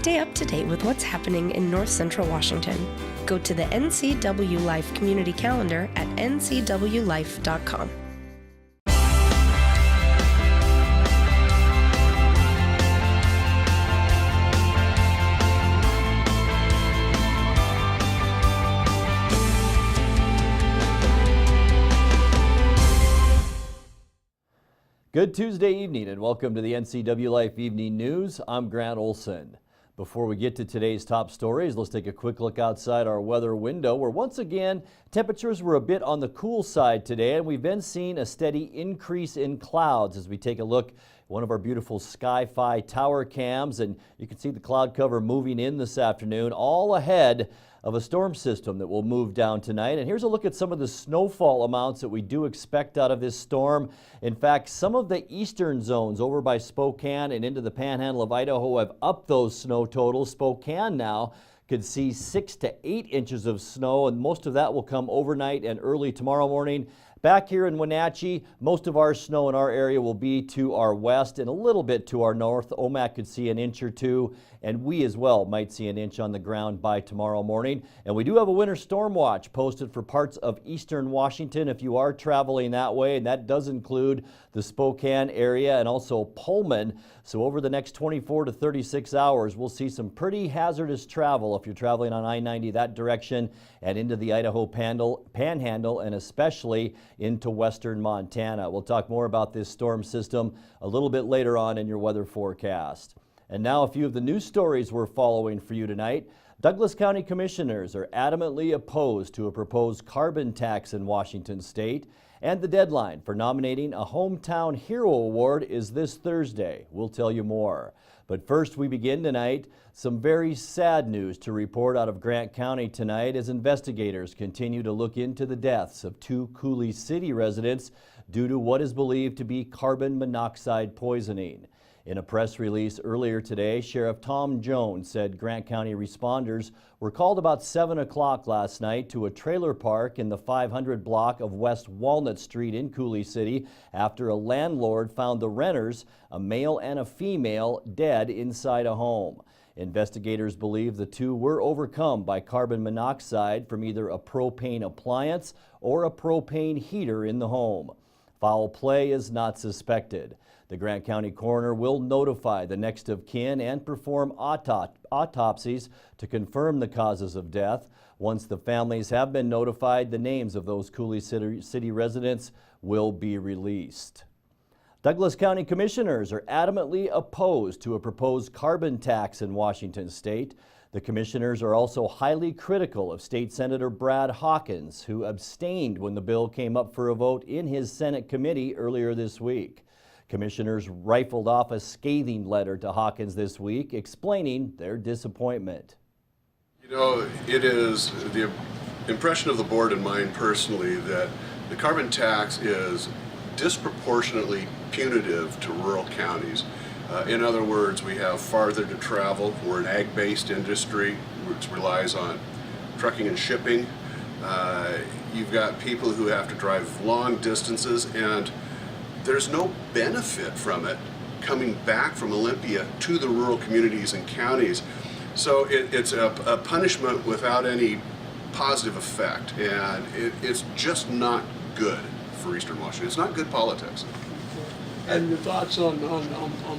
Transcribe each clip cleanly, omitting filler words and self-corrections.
Stay up to date with what's happening in North Central Washington. Go to the NCW Life Community Calendar at ncwlife.com. Good Tuesday evening and welcome to the NCW Life Evening News. I'm Grant Olson. Before we get to today's top stories, let's take a quick look outside our weather window where once again temperatures were a bit on the cool side today, and we've been seeing a steady increase in clouds as we take a look at one of our beautiful Sky-Fi tower cams, and you can see the cloud cover moving in this afternoon, all ahead of a storm system that will move down tonight. And here's a look at some of the snowfall amounts that we do expect out of this storm. In fact, some of the eastern zones over by Spokane and into the panhandle of Idaho have upped those snow totals. Spokane now could see 6 to 8 inches of snow, and most of that will come overnight and early tomorrow morning. Back here in Wenatchee, most of our snow in our area will be to our west and a little bit to our north. Omak could see an inch or two, and we as well might see an inch on the ground by tomorrow morning. And we do have a winter storm watch posted for parts of eastern Washington if you are traveling that way, and that does include the Spokane area and also Pullman. So over the next 24 to 36 hours, we'll see some pretty hazardous travel if you're traveling on I-90 that direction and into the Idaho panhandle and especially into western Montana. We'll talk more about this storm system a little bit later on in your weather forecast. And now a few of the news stories we're following for you tonight. Douglas County commissioners are adamantly opposed to a proposed carbon tax in Washington state. And the deadline for nominating a Hometown Hero Award is this Thursday. We'll tell you more. But first, we begin tonight. Some very sad news to report out of Grant County tonight as investigators continue to look into the deaths of 2 Coulee City residents due to what is believed to be carbon monoxide poisoning. In a press release earlier today, Sheriff Tom Jones said Grant County responders were called about 7 o'clock last night to a trailer park in the 500 block of West Walnut Street in Coulee City after a landlord found the renters, a male and a female, dead inside a home. Investigators believe the 2 were overcome by carbon monoxide from either a propane appliance or a propane heater in the home. Foul play is not suspected. The Grant County coroner will notify the next of kin and perform autopsies to confirm the causes of death. Once the families have been notified, the names of those Coulee City residents will be released. Douglas County commissioners are adamantly opposed to a proposed carbon tax in Washington state. The commissioners are also highly critical of State Senator Brad Hawkins, who abstained when the bill came up for a vote in his Senate committee earlier this week. Commissioners rifled off a scathing letter to Hawkins this week, explaining their disappointment. You know, it is the impression of the board and mine personally that the carbon tax is disproportionately punitive to rural counties. In other words, we have farther to travel. We're an ag-based industry which relies on trucking and shipping. You've got people who have to drive long distances, and there's no benefit from it coming back from Olympia to the rural communities and counties. So it's a punishment without any positive effect, and it's just not good for Eastern Washington. It's not good politics. And your thoughts on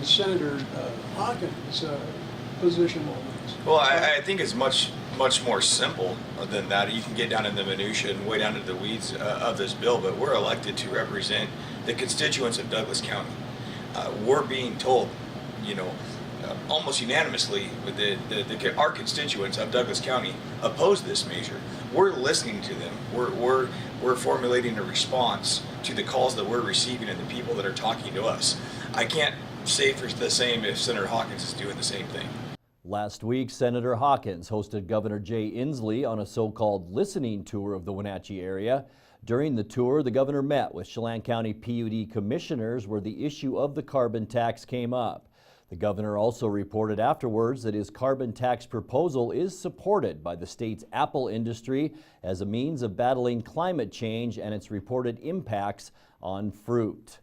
Senator Hawkins' position on this? Well, I think it's much more simple than that. You can get down in the minutia and way down into the weeds of this bill, but we're elected to represent the constituents of Douglas County. We're being told, you know, almost unanimously, our constituents of Douglas County oppose this measure. We're listening to them. We're formulating a response to the calls that we're receiving and the people that are talking to us. I can't say for the same if Senator Hawkins is doing the same thing. Last week, Senator Hawkins hosted Governor Jay Inslee on a so-called listening tour of the Wenatchee area. During the tour, the governor met with Chelan County PUD commissioners where the issue of the carbon tax came up. The governor also reported afterwards that his carbon tax proposal is supported by the state's apple industry as a means of battling climate change and its reported impacts on fruit.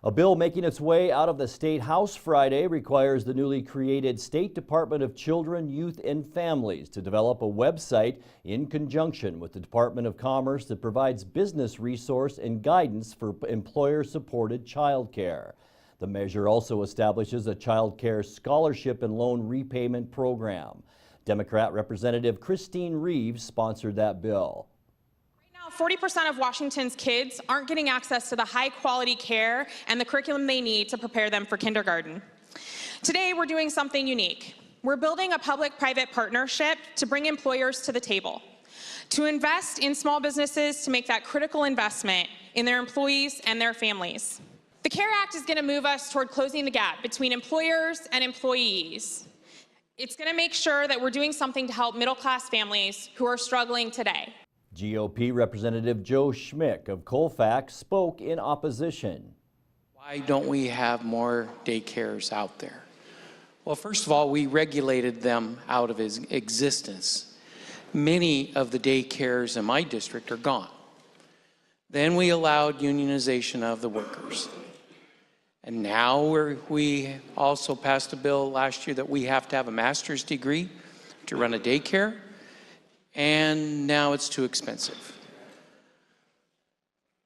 A bill making its way out of the State House Friday requires the newly created State Department of Children, Youth, and Families to develop a website in conjunction with the Department of Commerce that provides business resource and guidance for employer-supported child care. The measure also establishes a child care scholarship and loan repayment program. Democrat Representative Christine Reeves sponsored that bill. 40% of Washington's kids aren't getting access to the high-quality care and the curriculum they need to prepare them for kindergarten. Today, we're doing something unique. We're building a public-private partnership to bring employers to the table, to invest in small businesses to make that critical investment in their employees and their families. The CARE Act is going to move us toward closing the gap between employers and employees. It's going to make sure that we're doing something to help middle-class families who are struggling today. GOP Representative Joe Schmick of Colfax spoke in opposition. Why don't we have more daycares out there? Well, first of all, we regulated them out of existence. Many of the daycares in my district are gone. Then we allowed unionization of the workers. And now we also passed a bill last year that we have to have a master's degree to run a daycare. And now it's too expensive.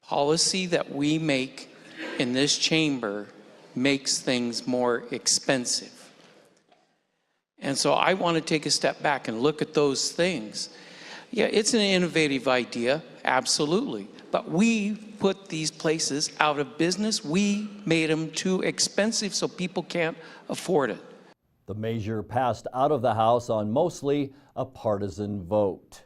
Policy that we make in this chamber makes things more expensive. And so I want to take a step back and look at those things. Yeah, it's an innovative idea, absolutely. But we put these places out of business. We made them too expensive so people can't afford it. The measure passed out of the House on mostly a partisan vote.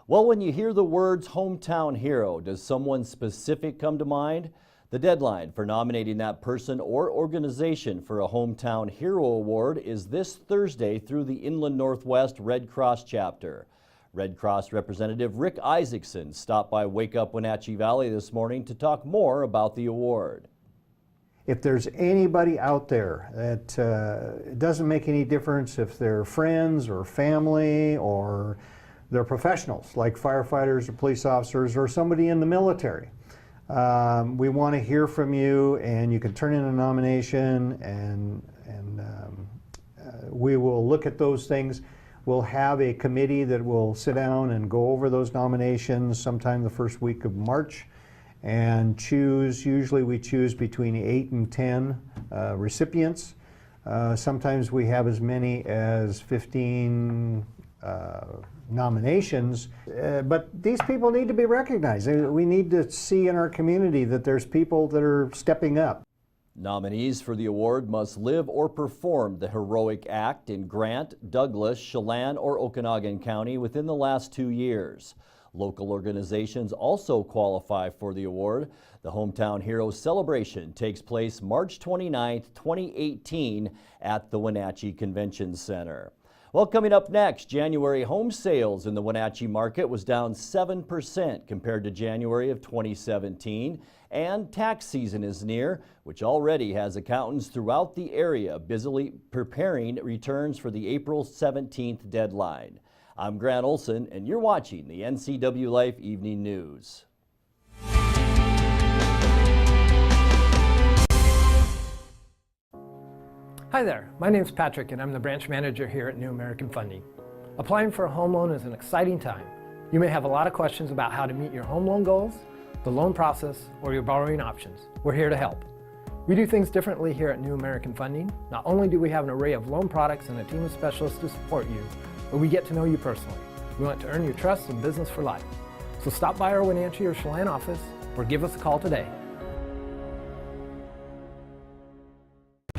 Well, when you hear the words hometown hero, does someone specific come to mind? The deadline for nominating that person or organization for a Hometown Hero Award is this Thursday through the Inland Northwest Red Cross chapter. Red Cross Representative Rick Isaacson stopped by Wake Up Wenatchee Valley this morning to talk more about the award. If there's anybody out there that it doesn't make any difference if they're friends or family or they're professionals like firefighters or police officers or somebody in the military. We want to hear from you, and you can turn in a nomination, and we will look at those things. We'll have a committee that will sit down and go over those nominations sometime the first week of March. And choose, usually we choose between 8 and 10 recipients. Sometimes we have as many as 15 nominations, but these people need to be recognized. We need to see in our community that there's people that are stepping up. Nominees for the award must live or perform the heroic act in Grant, Douglas, Chelan, or Okanagan County within the last 2 years. Local organizations also qualify for the award. The Hometown Heroes Celebration takes place March 29th, 2018 at the Wenatchee Convention Center. Well, coming up next, January home sales in the Wenatchee market was down 7% compared to January of 2017. And tax season is near, which already has accountants throughout the area busily preparing returns for the April 17th deadline. I'm Grant Olson, and you're watching the NCW Life Evening News. Hi there, my name's Patrick and I'm the branch manager here at New American Funding. Applying for a home loan is an exciting time. You may have a lot of questions about how to meet your home loan goals, the loan process, or your borrowing options. We're here to help. We do things differently here at New American Funding. Not only do we have an array of loan products and a team of specialists to support you, but we get to know you personally. We want to earn your trust and business for life. So stop by our Wenatchee or Chelan office or give us a call today.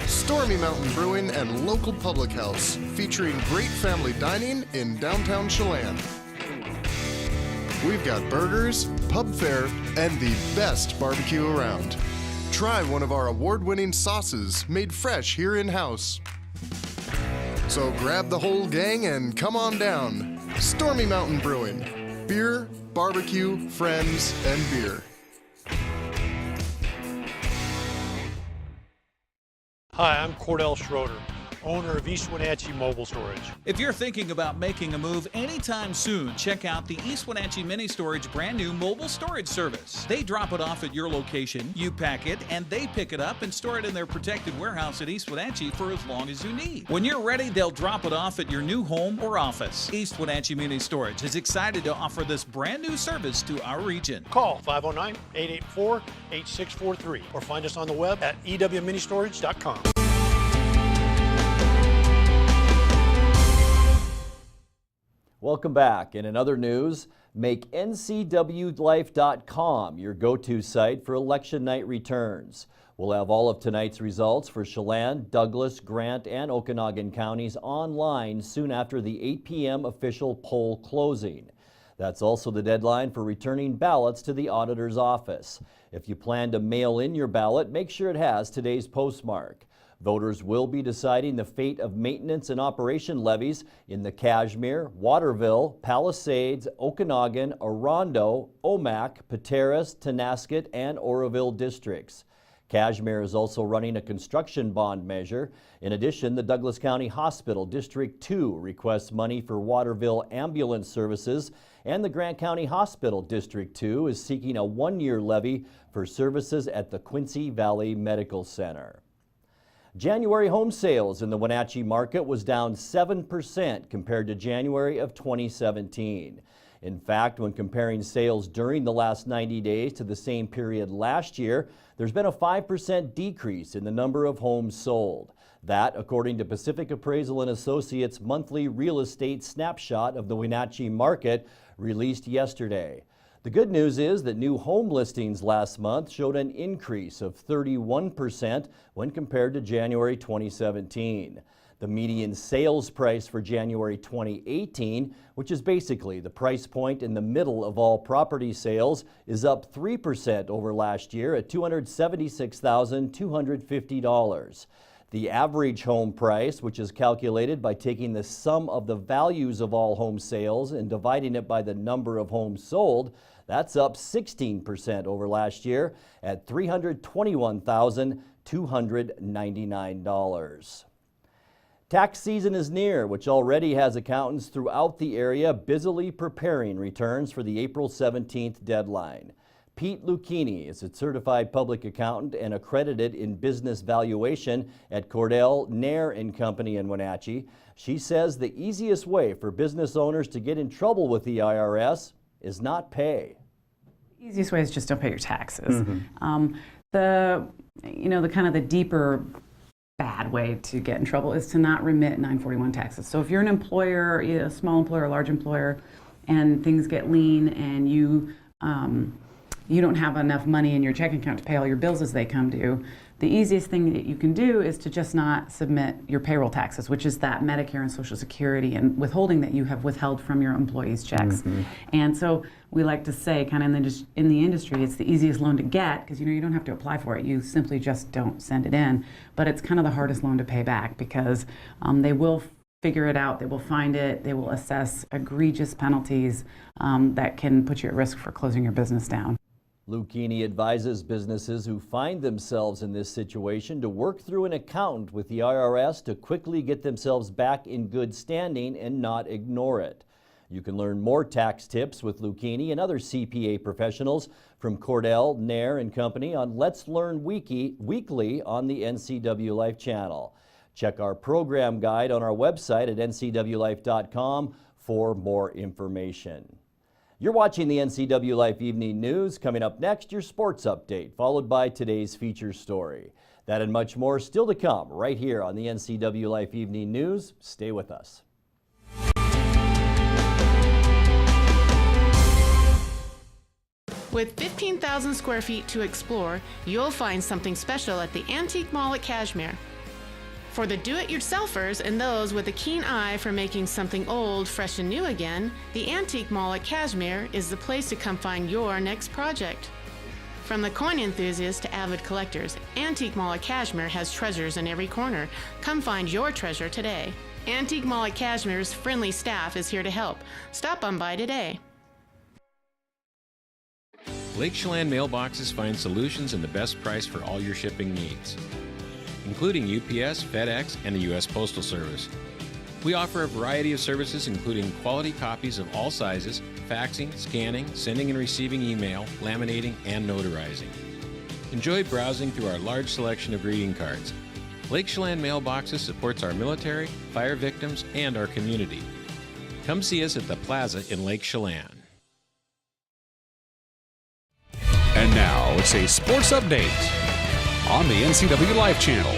Stormy Mountain Brewing and local public house, featuring great family dining in downtown Chelan. We've got burgers, pub fare, and the best barbecue around. Try one of our award-winning sauces made fresh here in-house. So grab the whole gang and come on down. Stormy Mountain Brewing. Beer, barbecue, friends, and beer. Hi, I'm Cordell Schroeder. owner of East Wenatchee Mobile Storage. If you're thinking about making a move anytime soon, check out the East Wenatchee Mini Storage brand new mobile storage service. They drop it off at your location, you pack it, and they pick it up and store it in their protected warehouse at East Wenatchee for as long as you need. When you're ready, they'll drop it off at your new home or office. East Wenatchee Mini Storage is excited to offer this brand new service to our region. Call 509-884-8643 or find us on the web at ewministorage.com. Welcome back. And in other news, make ncwlife.com your go-to site for election night returns. We'll have all of tonight's results for Chelan, Douglas, Grant, and Okanagan counties online soon after the 8 p.m. official poll closing. That's also the deadline for returning ballots to the auditor's office. If you plan to mail in your ballot, make sure it has today's postmark. Voters will be deciding the fate of maintenance and operation levies in the Cashmere, Waterville, Palisades, Okanagan, Orondo, Omak, Pateros, Tonasket, and Oroville districts. Cashmere is also running a construction bond measure. In addition, the Douglas County Hospital District 2 requests money for Waterville ambulance services, and the Grant County Hospital District 2 is seeking a one-year levy for services at the Quincy Valley Medical Center. January home sales in the Wenatchee market was down 7% compared to January of 2017. In fact, when comparing sales during the last 90 days to the same period last year, there's been a 5% decrease in the number of homes sold. That, according to Pacific Appraisal and Associates' monthly real estate snapshot of the Wenatchee market released yesterday. The good news is that new home listings last month showed an increase of 31% when compared to January 2017. The median sales price for January 2018, which is basically the price point in the middle of all property sales, is up 3% over last year at $276,250. The average home price, which is calculated by taking the sum of the values of all home sales and dividing it by the number of homes sold, that's up 16% over last year at $321,299. Tax season is near, which already has accountants throughout the area busily preparing returns for the April 17th deadline. Pete Lucchini is a certified public accountant and accredited in business valuation at Cordell, Nair & Company in Wenatchee. She says the easiest way for business owners to get in trouble with the IRS is not pay. The easiest way is just don't pay your taxes. The kind of the deeper bad way to get in trouble is to not remit 941 taxes. So if you're an employer, a small employer, a large employer, and things get lean and you don't have enough money in your checking account to pay all your bills as they come due, the easiest thing that you can do is to just not submit your payroll taxes, which is that Medicare and Social Security and withholding that you have withheld from your employees' checks. And so we like to say, kind of in the industry, it's the easiest loan to get because you don't have to apply for it. You simply just don't send it in. But it's kind of the hardest loan to pay back because they will figure it out, they will find it, they will assess egregious penalties that can put you at risk for closing your business down. Lucchini advises businesses who find themselves in this situation to work through an accountant with the IRS to quickly get themselves back in good standing and not ignore it. You can learn more tax tips with Lucchini and other CPA professionals from Cordell, Nair & Company on Let's Learn weekly on the NCW Life channel. Check our program guide on our website at ncwlife.com for more information. You're watching the NCW Life Evening News. Coming up next, your sports update, followed by today's feature story. That and much more still to come right here on the NCW Life Evening News. Stay with us. With 15,000 square feet to explore, you'll find something special at the Antique Mall at Cashmere. For the do-it-yourselfers and those with a keen eye for making something old fresh and new again, the Antique Mall at Cashmere is the place to come find your next project. From the coin enthusiasts to avid collectors, Antique Mall at Cashmere has treasures in every corner. Come find your treasure today. Antique Mall at Cashmere's friendly staff is here to help. Stop on by today. Lake Chelan mailboxes find solutions and the best price for all your shipping needs. including UPS, FedEx, and the U.S. Postal Service. We offer a variety of services including quality copies of all sizes, faxing, scanning, sending and receiving email, laminating, and notarizing. Enjoy browsing through our large selection of greeting cards. Lake Chelan Mailboxes supports our military, fire victims, and our community. Come see us at the Plaza in Lake Chelan. And now it's a sports update on the NCW Life channel.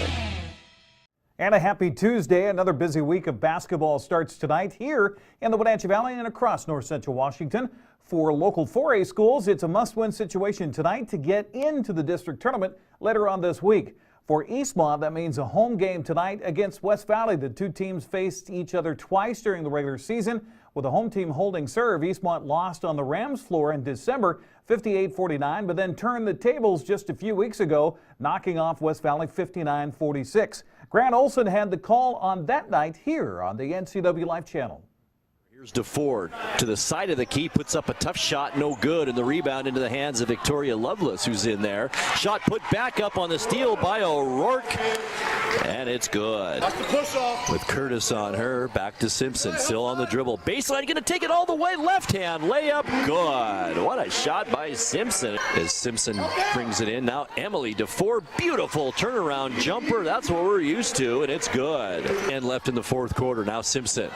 And a happy Tuesday. Another busy week of basketball starts tonight here in the Wenatchee Valley and across north central Washington. For local 4A schools, it's a must-win situation tonight to get into the district tournament later on this week. For Eastmont, that means a home game tonight against West Valley. The two teams faced each other twice during the regular season. With the home team holding serve, Eastmont lost on the Rams floor in December 58-49, but then turned the tables just a few weeks ago, knocking off West Valley 59-46. Grant Olson had the call on that night here on the NCW Life channel. Here's DeFord to the side of the key, puts up a tough shot, no good, and the rebound into the hands of Victoria Lovelace, who's in there. Shot put back up on the steal by O'Rourke, and it's good. That's the push off. With Curtis on her, back to Simpson, still on the dribble. Baseline, going to take it all the way, left hand layup, good. What a shot by Simpson. As Simpson brings it in, now Emily DeFord, beautiful turnaround jumper. That's what we're used to, and it's good. And left in the fourth quarter, now Simpson.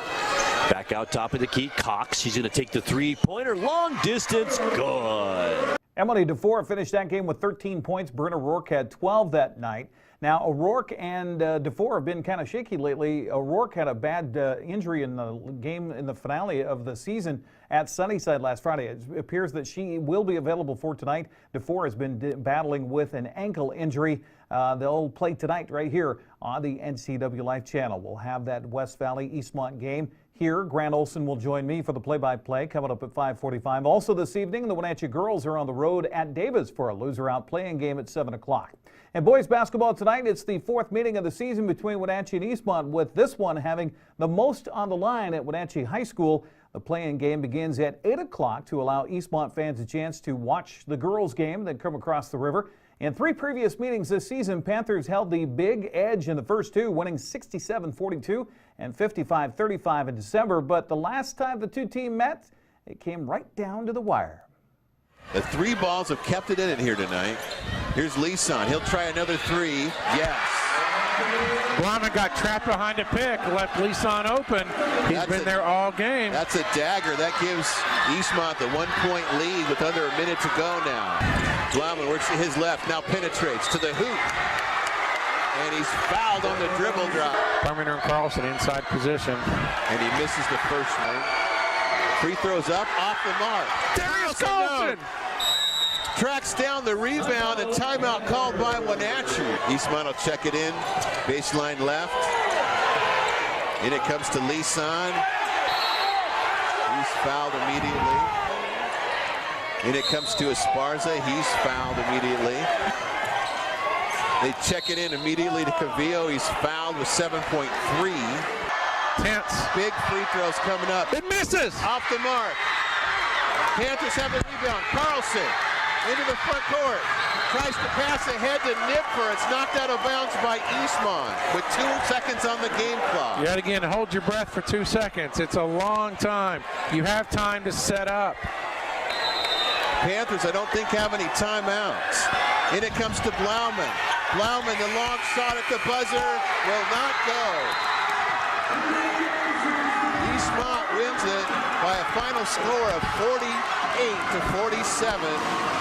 Back out top of the key, Cox, she's going to take the three-pointer, long distance, good. Emily DeFore finished that game with 13 points. Brenna O'Rourke had 12 that night. Now, O'Rourke and DeFore have been kind of shaky lately. O'Rourke had a bad injury in the game in the finale of the season at Sunnyside last Friday. It appears that she will be available for tonight. DeFore has been battling with an ankle injury. They'll play tonight right here on the NCW Life channel. We'll have that West Valley Eastmont game here. Grant Olson will join me for the play-by-play coming up at 5:45. Also this evening, the Wenatchee girls are on the road at Davis for a loser-out playing game at 7 o'clock. And boys basketball tonight, it's the fourth meeting of the season between Wenatchee and Eastmont, with this one having the most on the line at Wenatchee High School. The play-in game begins at 8 o'clock to allow Eastmont fans a chance to watch the girls game that come across the river. In three previous meetings this season, Panthers held the big edge in the first two, winning 67-42 and 55-35 in December. But the last time the two teams met, it came right down to the wire. The three balls have kept it in here tonight. Here's Leeson. He'll try another three. Yes. Blauman got trapped behind a pick, left Leeson open. He's been there all game. That's a dagger. That gives Eastmont the 1 point lead with under a minute to go now. Blauman works to his left, now penetrates to the hoop. And he's fouled on the dribble drop. Parmenter and Carlson inside position. And he misses the first one. Free throws up, off the mark. Darius Carlson! Tracks down the rebound, and timeout called by Wenatchee. Eastmont will check it in. Baseline left. In it comes to Leeson. He's fouled immediately. In it comes to Esparza. He's fouled immediately. They check it in immediately to Cavillo. He's fouled with 7.3. Tense. Big free throws coming up. It misses! Off the mark. Panthers have the rebound. Carlson into the front court. Tries to pass ahead to Nipfer. It's knocked out of bounds by Eastmont with 2 seconds on the game clock. Yet again, hold your breath for 2 seconds. It's a long time. You have time to set up. Panthers, I don't think, have any timeouts. In it comes to Blauman. Blauman, the long shot at the buzzer will not go. Eastmont wins it by a final score of 48-47.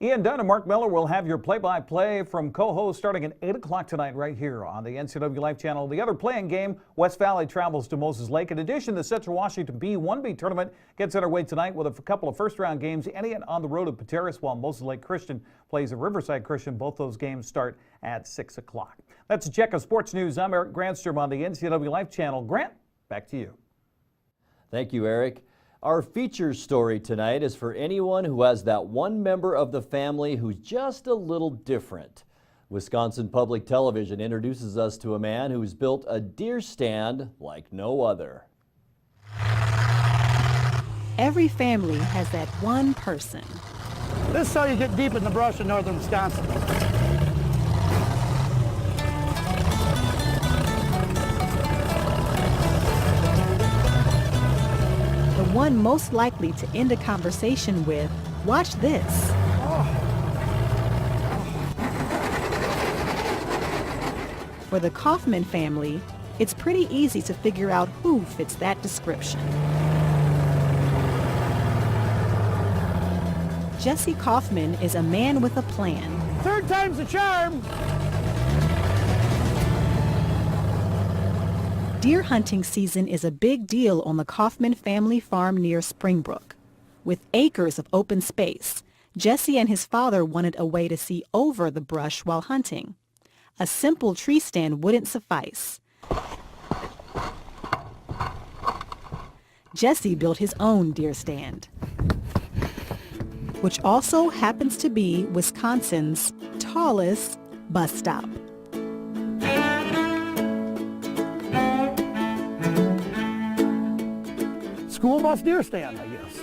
Ian Dunn and Mark Miller will have your play-by-play from co-host starting at 8 o'clock tonight right here on the NCW Life channel. The other playing game, West Valley travels to Moses Lake. In addition, the Central Washington B1B tournament gets underway tonight with a couple of first-round games. Antioch on the road at Pateris, while Moses Lake Christian plays at Riverside Christian. Both those games start at 6 o'clock. That's a check of sports news. I'm Eric Grandstrom on the NCW Life channel. Grant, back to you. Thank you, Eric. Our feature story tonight is for anyone who has that one member of the family who's just a little different. Wisconsin Public Television introduces us to a man who's built a deer stand like no other. Every family has that one person. This is how you get deep in the brush in northern Wisconsin. one most likely to end a conversation with, "Watch this." For the Kaufman family, it's pretty easy to figure out who fits that description. Jesse Kaufman is a man with a plan. Third time's the charm. Deer hunting season is a big deal on the Kaufman family farm near Springbrook. With acres of open space, Jesse and his father wanted a way to see over the brush while hunting. A simple tree stand wouldn't suffice. Jesse built his own deer stand, which also happens to be Wisconsin's tallest bus stop. School bus deer stand, I guess.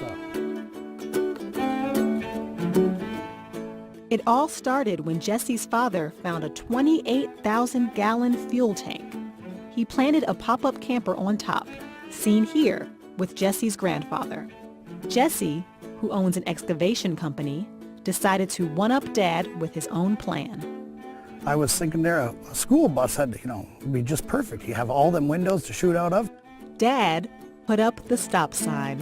It all started when Jesse's father found a 28,000-gallon fuel tank. He planted a pop-up camper on top, seen here with Jesse's grandfather. Jesse, who owns an excavation company, decided to one-up Dad with his own plan. I was thinking there a school bus had to, be just perfect. You have all them windows to shoot out of. Dad put up the stop sign.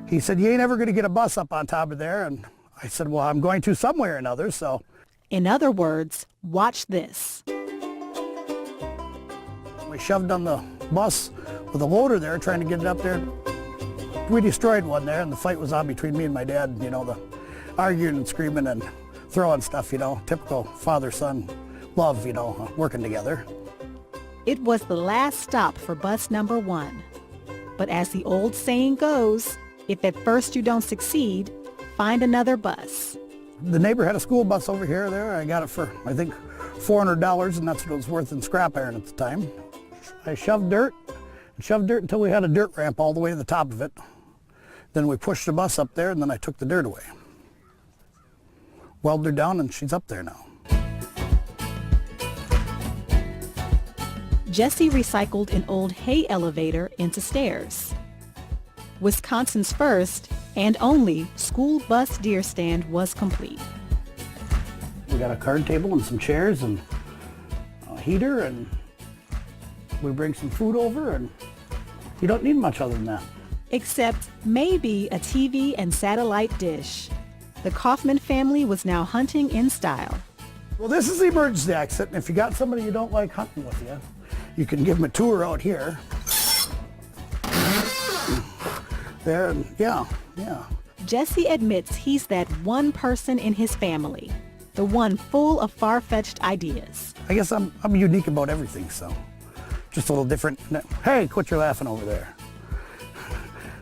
He said, "You ain't ever going to get a bus up on top of there." And I said, "Well, I'm going to somewhere or another, so." In other words, watch this. We shoved on the bus with a loader there, trying to get it up there. We destroyed one there, and the fight was on between me and my dad, the arguing and screaming and throwing stuff, typical father-son love, working together. It was the last stop for bus number 1. But as the old saying goes, if at first you don't succeed, find another bus. The neighbor had a school bus over here or there. I got it for, I think, $400, and that's what it was worth in scrap iron at the time. I shoved dirt until we had a dirt ramp all the way to the top of it. Then we pushed the bus up there, and then I took the dirt away. Welded her down, and she's up there now. Jesse recycled an old hay elevator into stairs. Wisconsin's first and only school bus deer stand was complete. We got a card table and some chairs and a heater, and we bring some food over, and you don't need much other than that. Except maybe a TV and satellite dish. The Kaufman family was now hunting in style. Well, this is the emergency exit, and if you got somebody you don't like hunting with you, you can give them a tour out here. There, and yeah. Jesse admits he's that one person in his family, the one full of far-fetched ideas. I guess I'm unique about everything, so just a little different. Hey, quit your laughing over there.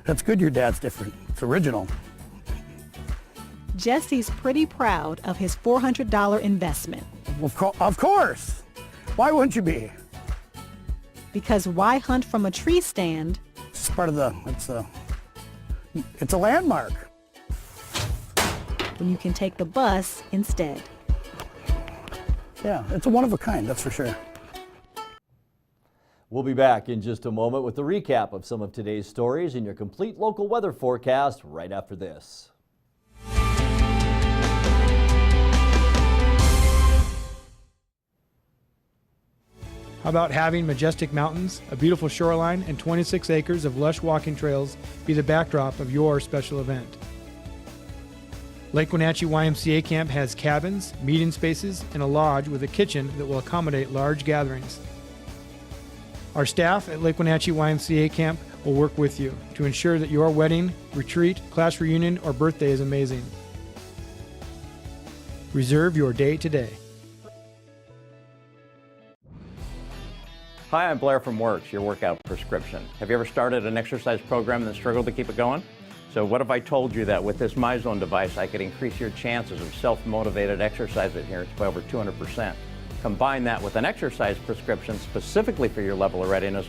That's good your dad's different. It's original. Jesse's pretty proud of his $400 investment. Of course. Why wouldn't you be? Because why hunt from a tree stand? It's part of it's a landmark. When you can take the bus instead. Yeah, it's a one of a kind, that's for sure. We'll be back in just a moment with a recap of some of today's stories and your complete local weather forecast right after this. How about having majestic mountains, a beautiful shoreline, and 26 acres of lush walking trails be the backdrop of your special event? Lake Wenatchee YMCA Camp has cabins, meeting spaces, and a lodge with a kitchen that will accommodate large gatherings. Our staff at Lake Wenatchee YMCA Camp will work with you to ensure that your wedding, retreat, class reunion, or birthday is amazing. Reserve your day today. Hi, I'm Blair from Works, your workout prescription. Have you ever started an exercise program and then struggled to keep it going? So what if I told you that with this MyZone device, I could increase your chances of self-motivated exercise adherence by over 200%. Combine that with an exercise prescription specifically for your level of readiness,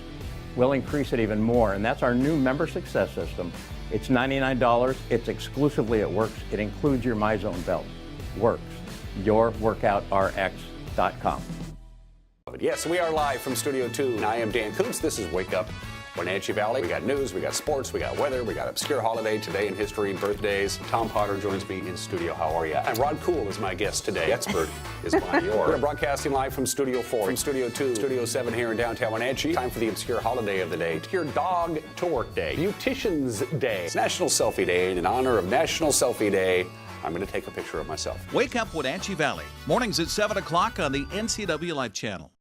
we'll increase it even more. And that's our new member success system. It's $99. It's exclusively at Works. It includes your MyZone belt. Works. YourWorkoutRx.com. Yes, we are live from Studio 2. I am Dan Koontz. This is Wake Up Wenatchee Valley. We got news, we got sports, we got weather, we got obscure holiday, today in history, birthdays. Tom Potter joins me in studio. How are you? And Rod Cool is my guest today. The expert is Bonnie Orr. We're broadcasting live from Studio 4, from Studio 2, Studio 7 here in downtown Wenatchee. Time for the obscure holiday of the day. Your Dog to Work Day. Beautician's Day. It's National Selfie Day, and in honor of National Selfie Day, I'm going to take a picture of myself. Wake Up Wenatchee Valley. Mornings at 7 o'clock on the NCW Life channel.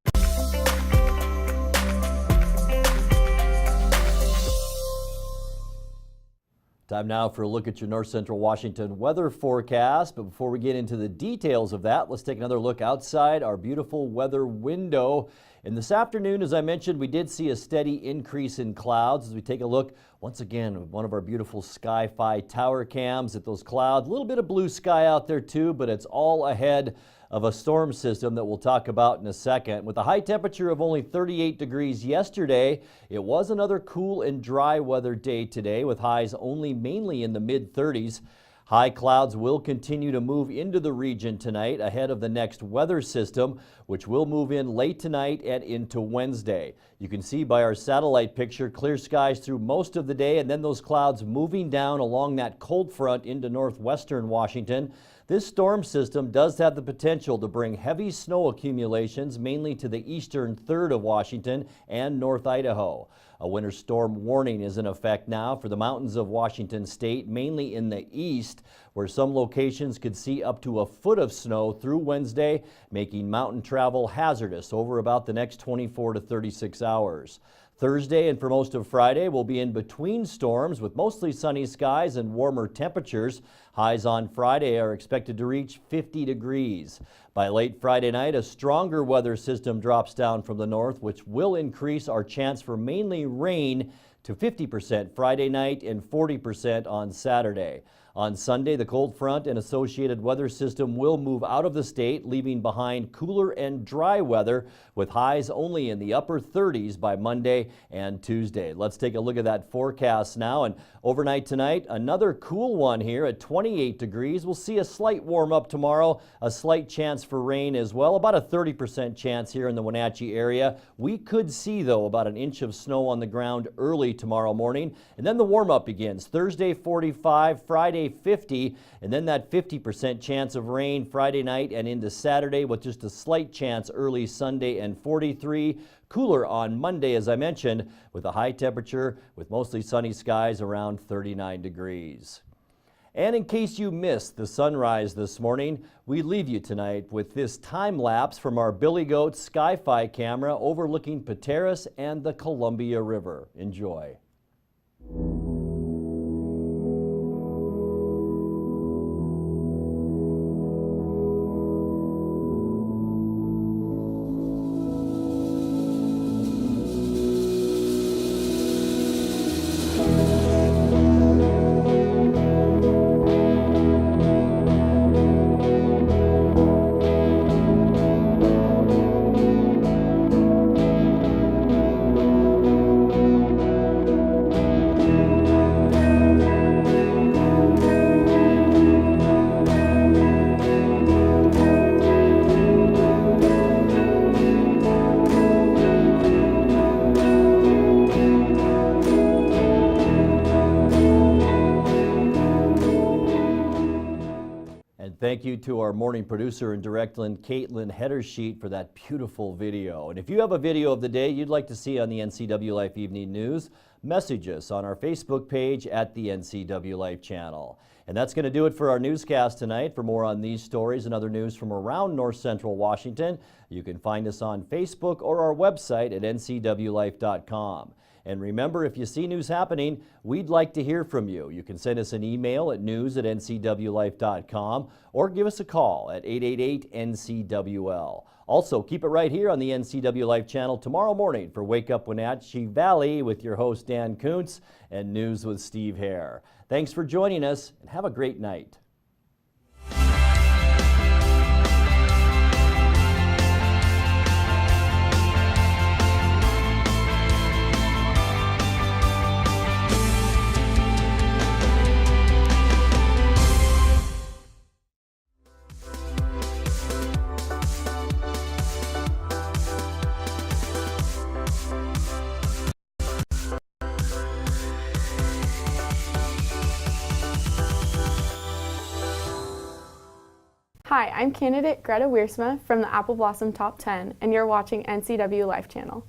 Time now for a look at your North Central Washington weather forecast. But before we get into the details of that, let's take another look outside our beautiful weather window. And this afternoon, as I mentioned, we did see a steady increase in clouds as we take a look once again at one of our beautiful Sky-Fi tower cams at those clouds. A little bit of blue sky out there too, but it's all ahead of a storm system that we'll talk about in a second. With a high temperature of only 38 degrees yesterday, it was another cool and dry weather day today with highs only mainly in the mid-30s. High clouds will continue to move into the region tonight ahead of the next weather system, which will move in late tonight and into Wednesday. You can see by our satellite picture clear skies through most of the day, and then those clouds moving down along that cold front into northwestern Washington. This storm system does have the potential to bring heavy snow accumulations mainly to the eastern third of Washington and North Idaho. A winter storm warning is in effect now for the mountains of Washington state, mainly in the east, where some locations could see up to a foot of snow through Wednesday, making mountain travel hazardous over about the next 24 to 36 hours. Thursday and for most of Friday will be in between storms with mostly sunny skies and warmer temperatures. Highs on Friday are expected to reach 50 degrees. By late Friday night, a stronger weather system drops down from the north, which will increase our chance for mainly rain to 50% Friday night and 40% on Saturday. On Sunday, the cold front and associated weather system will move out of the state, leaving behind cooler and dry weather with highs only in the upper 30s by Monday and Tuesday. Let's take a look at that forecast now. And overnight tonight, another cool one here at 28 degrees. We'll see a slight warm up tomorrow, a slight chance for rain as well, about a 30% chance here in the Wenatchee area. We could see, though, about an inch of snow on the ground early tomorrow morning. And then the warm up begins Thursday 45, Friday 50, and then that 50% chance of rain Friday night and into Saturday with just a slight chance early Sunday and 43. Cooler on Monday, as I mentioned, with a high temperature with mostly sunny skies around 39 degrees. And in case you missed the sunrise this morning, we leave you tonight with this time lapse from our Billy Goat Sky-Fi camera overlooking Pateros and the Columbia River. Enjoy. Thank you to our morning producer and director, Caitlin Hedersheet, for that beautiful video. And if you have a video of the day you'd like to see on the NCW Life Evening News, message us on our Facebook page at the NCW Life channel. And that's going to do it for our newscast tonight. For more on these stories and other news from around North Central Washington, you can find us on Facebook or our website at ncwlife.com. And remember, if you see news happening, we'd like to hear from you. You can send us an email at news@ncwlife.com or give us a call at 888-NCWL. Also, keep it right here on the NCW Life channel tomorrow morning for Wake Up Wenatchee Valley with your host Dan Kuntz and News with Steve Hare. Thanks for joining us and have a great night. Hi, I'm candidate Greta Wiersma from the Apple Blossom Top 10, and you're watching NCW Life Channel.